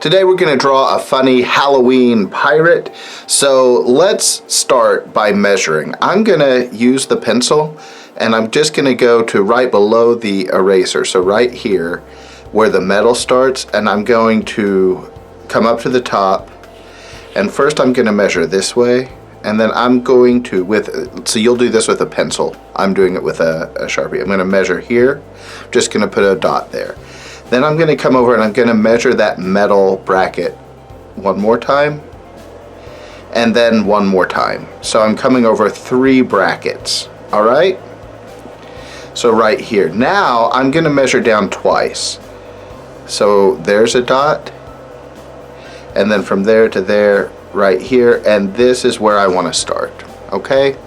Today we're going to draw a funny Halloween pirate. So let's start by measuring. I'm going to use the pencil and I'm just going to go to right below the eraser. So right here where the metal starts, and I'm going to come up to the top, and first I'm going to measure this way, and then I'm going to, so you'll do this with a pencil. I'm doing it with a Sharpie. I'm going to measure here, just going to put a dot there. Then I'm going to come over and I'm going to measure that metal bracket one more time, and then one more time. So I'm coming over 3 brackets, all right? So right here. Now I'm going to measure down twice. So there's a dot, and then from there to there, right here, and this is where I want to start, okay?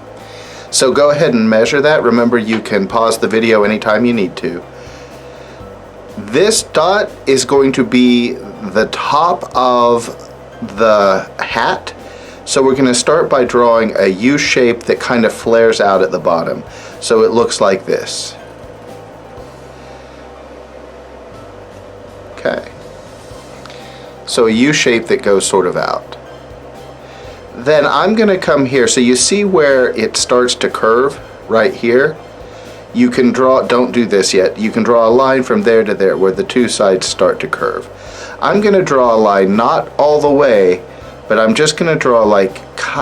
So go ahead and measure that. Remember, you can pause the video anytime you need to. This dot is going to be the top of the hat. So we're going to start by drawing a U shape that kind of flares out at the bottom. So it looks like this. Okay. So a U shape that goes sort of out. Then I'm going to come here. So you see where it starts to curve right here? You can draw, don't do this yet, you can draw a line from there to there where the 2 sides start to curve. I'm going to draw a line not all the way, but I'm just going to draw like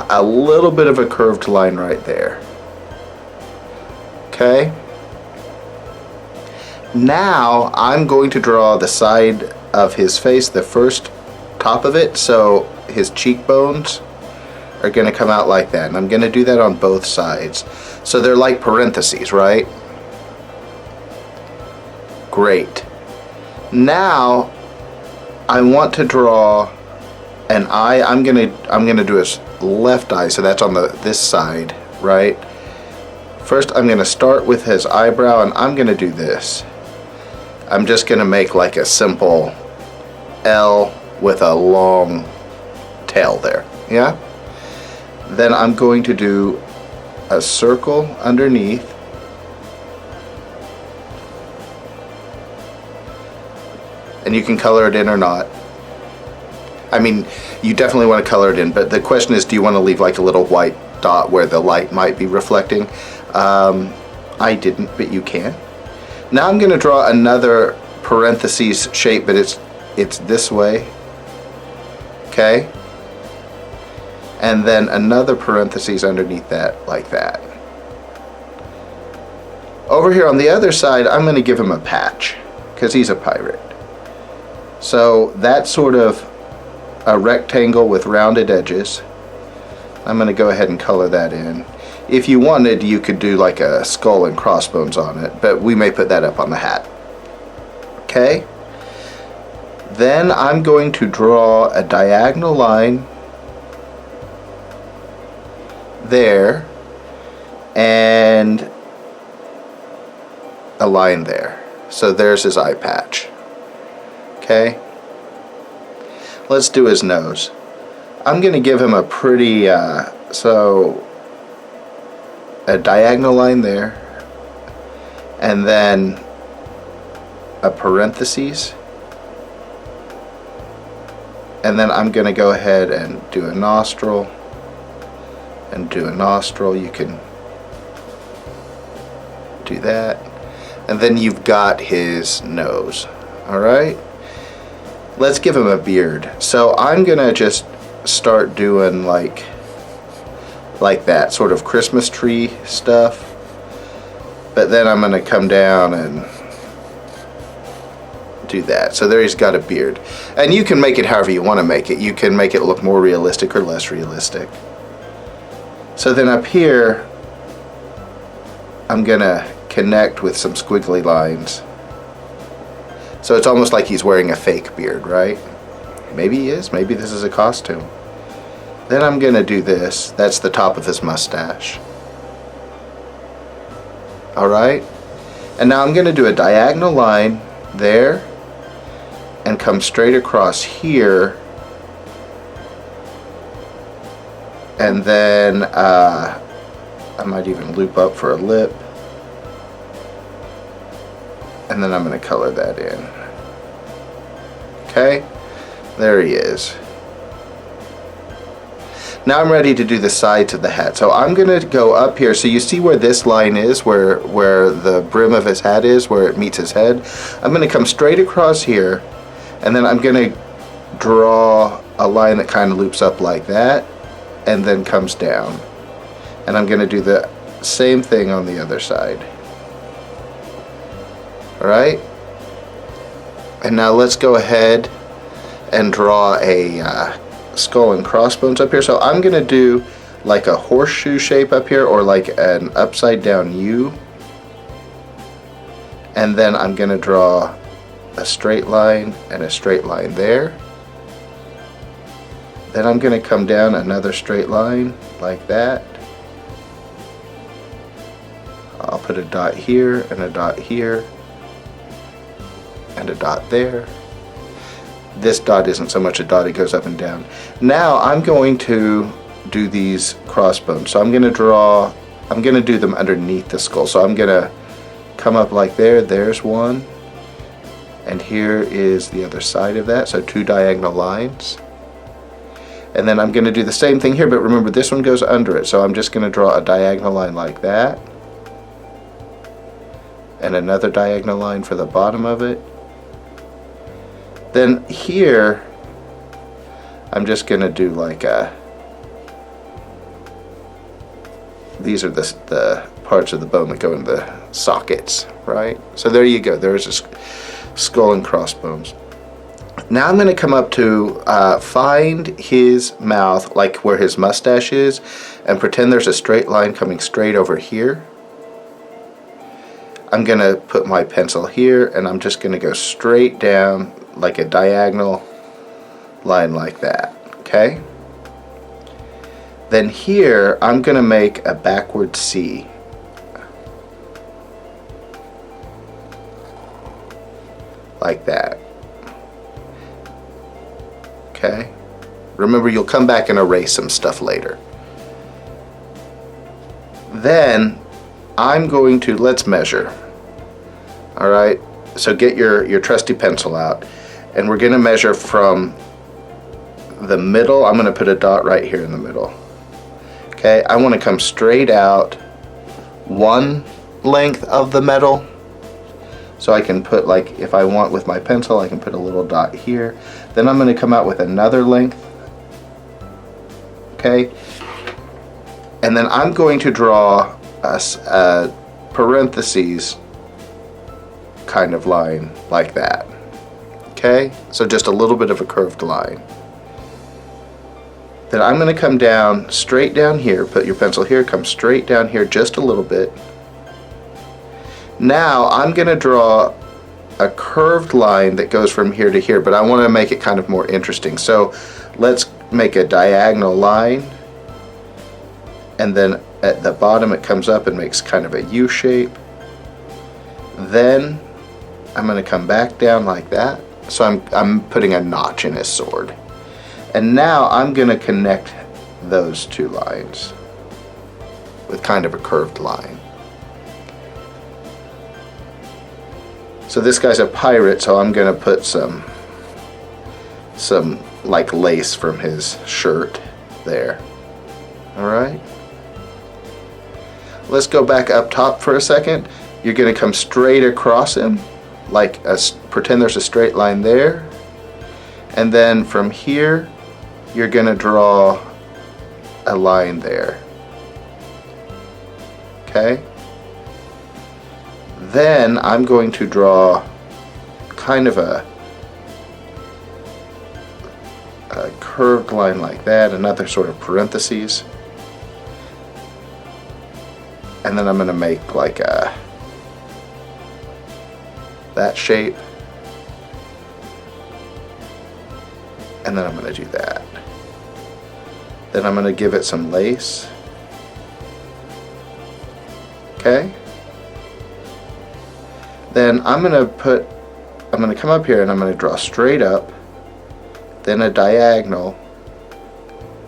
a little bit of a curved line right there. Okay? Now I'm going to draw the side of his face, the first top of it, so his cheekbones are going to come out like that, and I'm going to do that on both sides. So they're like parentheses, right? Great. Now I want to draw an eye. I'm gonna do his left eye, so that's on this side, right? First I'm gonna start with his eyebrow, and I'm gonna do this. I'm just gonna make like a simple L with a long tail there, yeah? Then I'm going to do a circle underneath, and you can color it in or not. I mean, you definitely want to color it in, but the question is, do you want to leave like a little white dot where the light might be reflecting? I didn't, but you can. Now I'm going to draw another parentheses shape, but it's this way, okay? And then another parentheses underneath that, like that. Over here on the other side, I'm going to give him a patch, because he's a pirate. So that's sort of a rectangle with rounded edges. I'm going to go ahead and color that in. If you wanted, you could do like a skull and crossbones on it, but we may put that up on the hat. Okay? Then I'm going to draw a diagonal line there and a line there. So there's his eye patch. Okay, let's do his nose. I'm going to give him a pretty, so a diagonal line there, and then a parentheses, and then I'm going to go ahead and do a nostril, and do a nostril. You can do that, and then you've got his nose. All right. Let's give him a beard. So I'm gonna just start doing like that sort of Christmas tree stuff, but then I'm gonna come down and do that. So there he's got a beard, and you can make it however you want to make it. You can make it look more realistic or less realistic. So then up here I'm gonna connect with some squiggly lines. So it's almost like he's wearing a fake beard, right? Maybe he is. Maybe this is a costume. Then I'm going to do this. That's the top of his mustache. All right? And now I'm going to do a diagonal line there and come straight across here. And then I might even loop up for a lip. And then I'm going to color that in. Okay? There he is. Now I'm ready to do the sides of the hat. So I'm going to go up here. So you see where this line is, where the brim of his hat is, where it meets his head. I'm going to come straight across here, and then I'm going to draw a line that kind of loops up like that, and then comes down. And I'm going to do the same thing on the other side. Alright? And now let's go ahead and draw a skull and crossbones up here. So I'm going to do like a horseshoe shape up here, or like an upside down U. And then I'm going to draw a straight line and a straight line there. Then I'm going to come down another straight line like that. I'll put a dot here and a dot here and a dot there. This dot isn't so much a dot, it goes up and down. Now I'm going to do these crossbones. So I'm going to do them underneath the skull. So I'm going to come up like there's one, and here is the other side of that, so 2 diagonal lines. And then I'm going to do the same thing here, but remember this one goes under it, so I'm just going to draw a diagonal line like that, and another diagonal line for the bottom of it. Then here I'm just going to do like these are the parts of the bone that go in the sockets, right? So there you go, there's a skull and crossbones. Now I'm going to come up to find his mouth, like where his mustache is, and pretend there's a straight line coming straight over here. I'm going to put my pencil here, and I'm just going to go straight down like a diagonal line like that, okay? Then here I'm going to make a backward C. Like that. Okay? Remember, you'll come back and erase some stuff later. Then I'm going to, let's measure. Alright? So get your trusty pencil out, and we're going to measure from the middle. I'm going to put a dot right here in the middle. Okay? I want to come straight out one length of the metal. So I can put, like, if I want with my pencil, I can put a little dot here. Then I'm going to come out with another length. Okay? And then I'm going to draw a parentheses kind of line like that. Okay? So just a little bit of a curved line. Then I'm going to come down, straight down here, put your pencil here, come straight down here just a little bit. Now I'm going to draw a curved line that goes from here to here, but I want to make it kind of more interesting. So let's make a diagonal line, and then at the bottom it comes up and makes kind of a U shape. Then I'm going to come back down like that. So I'm putting a notch in his sword. And now I'm going to connect those two lines with kind of a curved line. So this guy's a pirate, so I'm going to put some like lace from his shirt there. Alright? Let's go back up top for a second. You're going to come straight across him, like pretend there's a straight line there. And then from here, you're going to draw a line there. Okay? Then I'm going to draw kind of a curved line like that, another sort of parentheses. And then I'm going to make like that shape. And then I'm going to do that. Then I'm going to give it some lace. Okay? Then I'm going to come up here and I'm going to draw straight up, then a diagonal,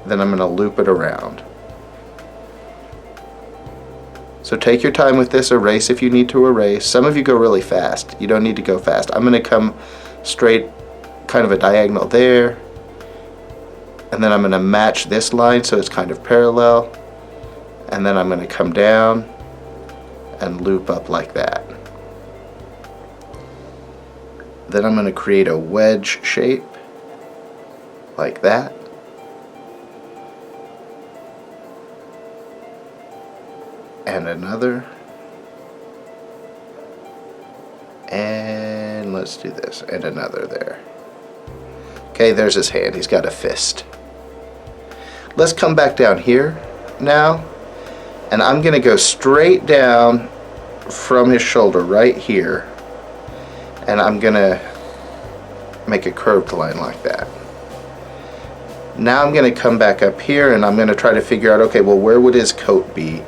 then I'm going to loop it around. So take your time with this, erase if you need to erase. Some of you go really fast. You don't need to go fast. I'm going to come straight kind of a diagonal there. And then I'm going to match this line so it's kind of parallel. And then I'm going to come down and loop up like that. Then I'm going to create a wedge shape like that. And another. And let's do this. And another there. Okay, there's his hand. He's got a fist. Let's come back down here now. And I'm going to go straight down from his shoulder right here. And I'm going to make a curved line like that. Now I'm going to come back up here and I'm going to try to figure out, okay, well, where would his coat be?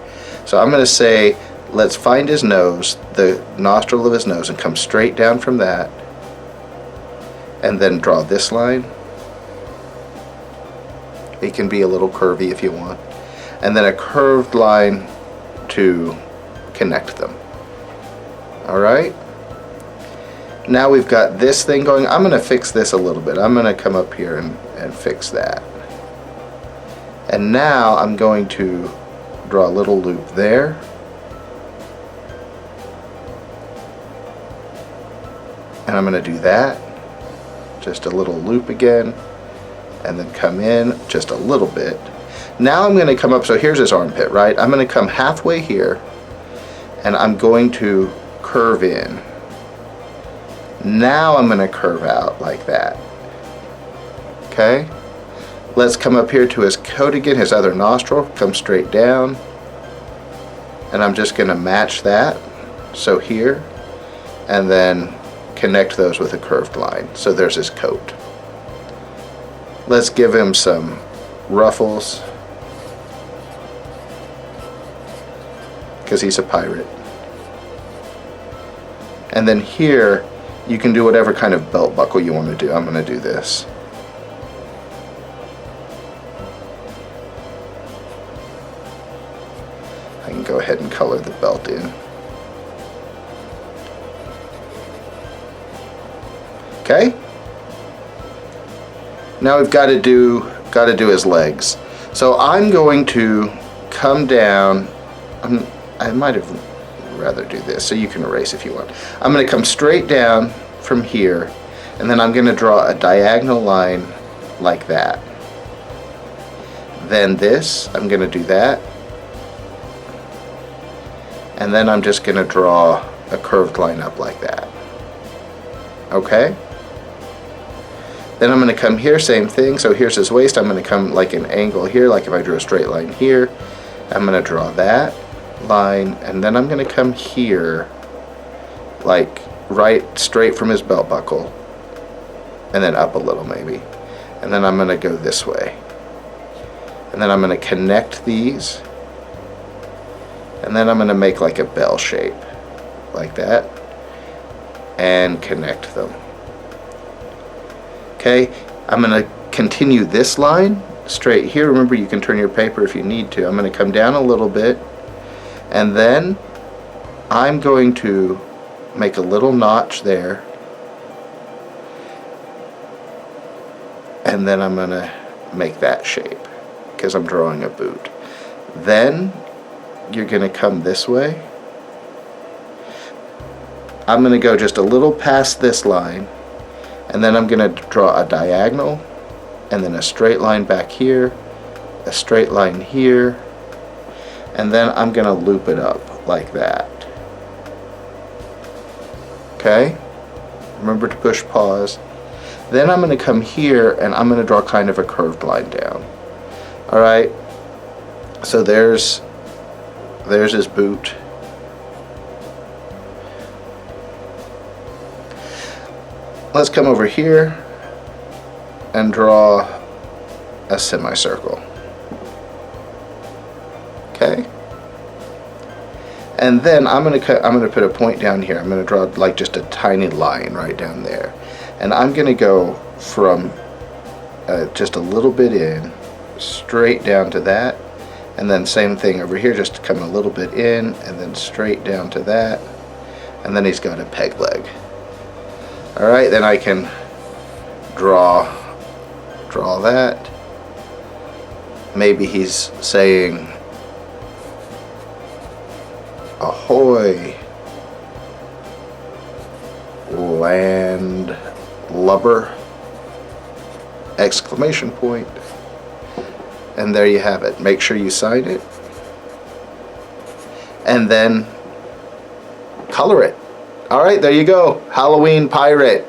So I'm going to say, let's find his nose, the nostril of his nose, and come straight down from that. And then draw this line. It can be a little curvy if you want. And then a curved line to connect them. Alright? Now we've got this thing going. I'm going to fix this a little bit. I'm going to come up here and fix that. And now I'm going to draw a little loop there. And I'm going to do that. Just a little loop again. And then come in just a little bit. Now I'm going to come up, so here's his armpit, right? I'm going to come halfway here. And I'm going to curve in. Now I'm going to curve out like that. Okay? Let's come up here to his coat again, his other nostril. Come straight down. And I'm just going to match that. So here. And then connect those with a curved line. So there's his coat. Let's give him some ruffles. Because he's a pirate. And then here, you can do whatever kind of belt buckle you want to do. I'm going to do this. I can go ahead and color the belt in. Okay? Now we've got to do his legs. So I'm going to come down. I might have rather do this, so you can erase if you want. I'm going to come straight down from here, and then I'm going to draw a diagonal line like that. Then this, I'm going to do that. And then I'm just going to draw a curved line up like that. Okay? Then I'm going to come here, same thing. So here's his waist. I'm going to come like an angle here, like if I drew a straight line here. I'm going to draw that line, and then I'm going to come here, like right straight from his belt buckle, and then up a little maybe. And then I'm going to go this way. And then I'm going to connect these. And then I'm going to make like a bell shape, like that, and connect them. Okay, I'm going to continue this line straight here. Remember, you can turn your paper if you need to. I'm going to come down a little bit, and then I'm going to make a little notch there, and then I'm going to make that shape because I'm drawing a boot. Then you're going to come this way. I'm going to go just a little past this line, and then I'm going to draw a diagonal, and then a straight line back here, a straight line here, and then I'm going to loop it up like that. Okay? Remember to push pause. Then I'm going to come here, and I'm going to draw kind of a curved line down. Alright? So there's his boot. Let's come over here and draw a semicircle. Okay? And then I'm going to put a point down here. I'm going to draw like just a tiny line right down there. And I'm going to go from just a little bit in, straight down to that. And then same thing over here, just come a little bit in, and then straight down to that. And then he's got a peg leg. Alright, then I can draw that. Maybe he's saying ahoy, land lubber, exclamation point. And there you have it. Make sure you sign it. And then color it. All right, there you go. Halloween pirate.